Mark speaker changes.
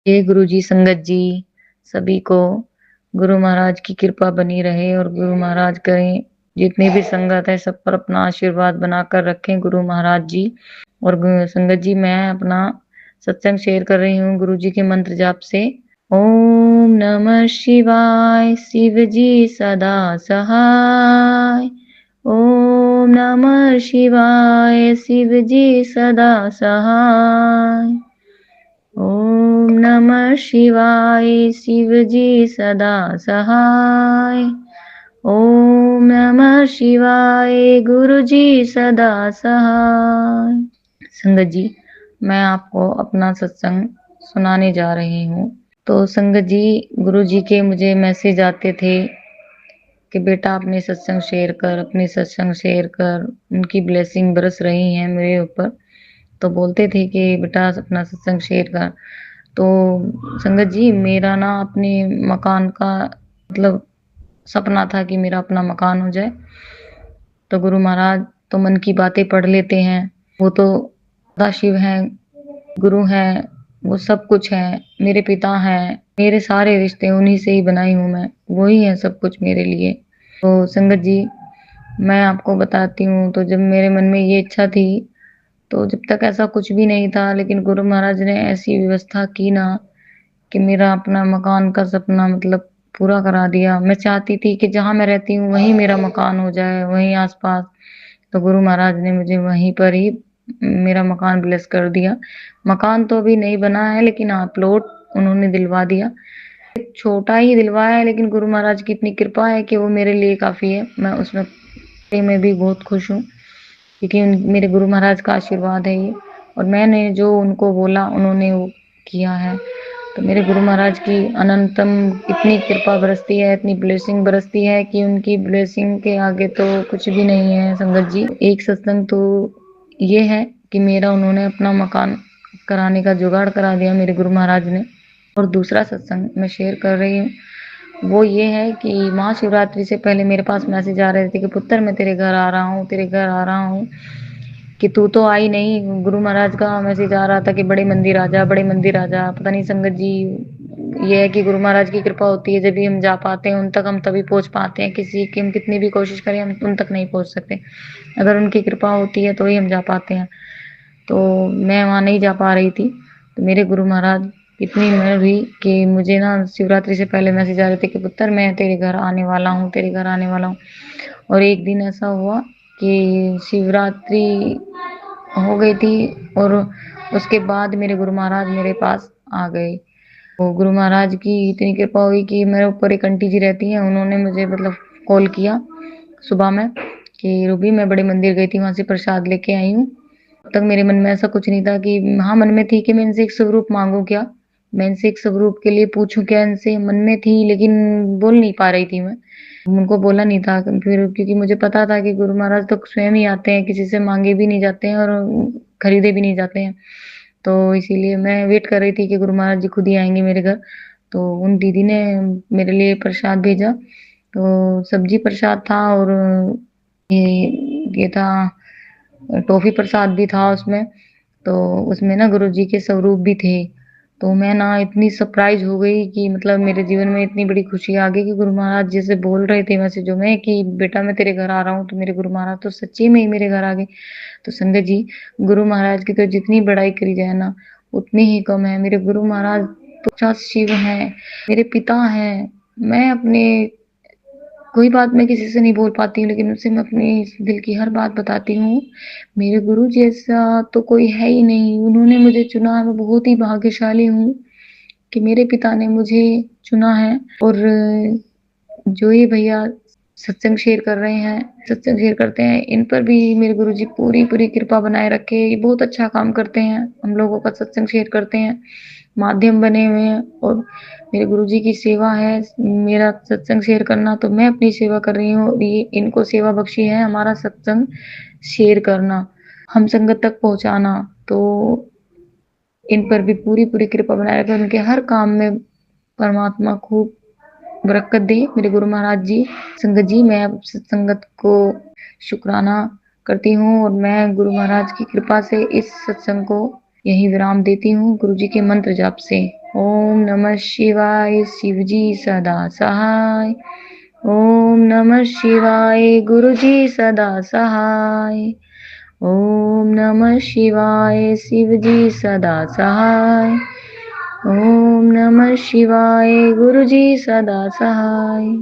Speaker 1: हे गुरु जी, संगत जी, सभी को गुरु महाराज की कृपा बनी रहे और गुरु महाराज करें जितनी भी संगत है सब पर अपना आशीर्वाद बनाकर रखें गुरु महाराज जी। और संगत जी, मैं अपना सत्संग शेयर कर रही हूँ गुरु जी के मंत्र जाप से। ओम नमः शिवाय, शिव जी सदा सहाय। ओम नमः शिवाय, शिव जी सदा सहाय। ओम नमः शिवाय, शिव जी सदा सहाय। ओम नमः शिवाय, गुरु जी सदा सहाय। संगत जी, मैं आपको अपना सत्संग सुनाने जा रही हूँ। तो संगत जी, गुरु जी के मुझे मैसेज आते थे कि बेटा अपने सत्संग शेयर कर, अपने सत्संग शेयर कर। उनकी ब्लेसिंग बरस रही है मेरे ऊपर। तो बोलते थे कि बेटा अपना सत्संग शेयर कर। तो संगत जी, मेरा ना अपने मकान का मतलब सपना था कि मेरा अपना मकान हो जाए। तो गुरु महाराज तो मन की बातें पढ़ लेते हैं। वो तो सदाशिव हैं, गुरु हैं, वो सब कुछ है। मेरे पिता हैं, मेरे सारे रिश्ते उन्हीं से ही बनाई हूँ मैं। वही है सब कुछ मेरे लिए। तो संगत जी, मैं आपको बताती हूँ, तो जब मेरे मन में ये इच्छा थी, तो जब तक ऐसा कुछ भी नहीं था, लेकिन गुरु महाराज ने ऐसी व्यवस्था की ना कि मेरा अपना मकान का सपना मतलब पूरा करा दिया। मैं चाहती थी कि जहाँ मैं रहती हूँ वहीं मेरा मकान हो जाए, वहीं आसपास। तो गुरु महाराज ने मुझे वहीं पर ही मेरा मकान ब्लेस कर दिया। मकान तो अभी नहीं बना है, लेकिन हाँ, प्लॉट उन्होंने दिलवा दिया। छोटा ही दिलवाया है, लेकिन गुरु महाराज की इतनी कृपा है कि वो मेरे लिए काफी है। मैं उसमें में भी बहुत खुश हूँ, क्योंकि मेरे गुरु महाराज का आशीर्वाद है ये। और मैंने जो उनको बोला उन्होंने वो किया है। तो मेरे गुरु महाराज की अनंतम इतनी कृपा बरसती है, इतनी ब्लेसिंग बरसती है कि उनकी ब्लेसिंग के आगे तो कुछ भी नहीं है संगत जी। एक सत्संग तो ये है कि मेरा उन्होंने अपना मकान कराने का जुगाड़ करा दिया मेरे गुरु महाराज ने। और दूसरा सत्संग मैं शेयर कर रही हूँ, वो ये है कि महाशिवरात्रि से पहले मेरे पास मैसेज आ रहे थे कि पुत्र मैं तेरे घर आ रहा हूँ, तेरे घर आ रहा हूँ। कि तू तो आई नहीं। गुरु महाराज का मैसेज आ रहा था कि बड़े मंदिर आ जा, बड़े मंदिर आ जा। पता नहीं संगत जी, ये है कि गुरु महाराज की कृपा होती है, जब भी हम जा पाते हैं उन तक हम तभी पहुंच पाते हैं। किसी की हम कितनी भी कोशिश करें हम उन तक नहीं पहुंच सकते। अगर उनकी कृपा होती है तो ही हम जा पाते हैं। तो मैं वहां नहीं जा पा रही थी। तो मेरे गुरु महाराज इतनी मेहर हुई कि मुझे ना शिवरात्रि से पहले मैसेज आ रहे थे कि पुत्र मैं तेरे घर आने वाला हूँ, तेरे घर आने वाला हूँ। और एक दिन ऐसा हुआ कि शिवरात्रि हो गई थी और उसके बाद मेरे गुरु महाराज मेरे पास आ गए। तो गुरु महाराज की इतनी कृपा हुई कि मेरे ऊपर एक आंटी जी रहती हैं, उन्होंने मुझे मतलब कॉल किया सुबह में कि रूबी मैं बड़े मंदिर गई थी, वहां से प्रसाद लेके आई हूँ। तब तक मेरे मन में ऐसा कुछ नहीं था कि हाँ, मन में थी कि मैं इनसे एक स्वरूप मांगू क्या, मैं इनसे एक स्वरूप के लिए पूछूं क्या, इनसे मन में थी, लेकिन बोल नहीं पा रही थी मैं। उनको बोला नहीं था फिर, क्योंकि मुझे पता था कि गुरु महाराज तो स्वयं ही आते हैं, किसी से मांगे भी नहीं जाते हैं और खरीदे भी नहीं जाते हैं। तो इसीलिए मैं वेट कर रही थी कि गुरु महाराज जी खुद ही आएंगे मेरे घर। तो उन दीदी ने मेरे लिए प्रसाद भेजा। तो सब्जी प्रसाद था और ये था, टॉफी प्रसाद भी था उसमें। तो उसमें ना गुरु जी के स्वरूप भी थे। तो मैं ना इतनी सरप्राइज हो गई कि मतलब मेरे जीवन में इतनी बड़ी खुशी आ गई कि गुरु महाराज जैसे बोल रहे थे मैसेजों में कि बेटा मैं तेरे घर आ रहा हूँ, तो मेरे गुरु महाराज तो सच्ची में ही मेरे घर आ गए। तो संगत जी, गुरु महाराज की तो जितनी बड़ाई करी जाए ना उतनी ही कम है। मेरे गुरु महाराज तो साक्षात शिव हैं, मेरे पिता हैं। मैं अपने कोई बात मैं किसी से नहीं बोल पाती हूँ, लेकिन उनसे मैं अपनी दिल की हर बात बताती हूँ। मेरे गुरु जैसा तो कोई है ही नहीं। उन्होंने मुझे चुना, मैं बहुत ही भाग्यशाली हूँ कि मेरे पिता ने मुझे चुना है। और जो ये भैया सत्संग शेयर कर रहे हैं, सत्संग शेयर करते हैं, इन पर भी मेरे गुरु जी पूरी पूरी कृपा बनाए रखे। ये बहुत अच्छा काम करते हैं, हम लोगों का सत्संग शेयर करते हैं, माध्यम बने हुए हैं। और मेरे गुरु जी की सेवा है मेरा सत्संग शेयर करना, तो मैं अपनी सेवा कर रही हूँ। ये इनको सेवा बख्शी है हमारा सत्संग शेयर करना, हम संगत तक पहुंचाना। तो इन पर भी पूरी पूरी कृपा बनाए रखे, उनके हर काम में परमात्मा खूब बरकत दे मेरे गुरु महाराज जी। संगत जी, मैं अब संगत को शुक्राना करती हूँ और मैं गुरु महाराज की कृपा से इस सत्संग को यही विराम देती हूँ गुरु जी के मंत्र जाप से। ओम नमः शिवाय शिवजी सदा सहाय। ओम नमः शिवाय गुरुजी सदा सहाय। ओम नमः शिवाय शिवजी सदा सहाय। ओम नमः शिवाय गुरुजी सदा सहाय।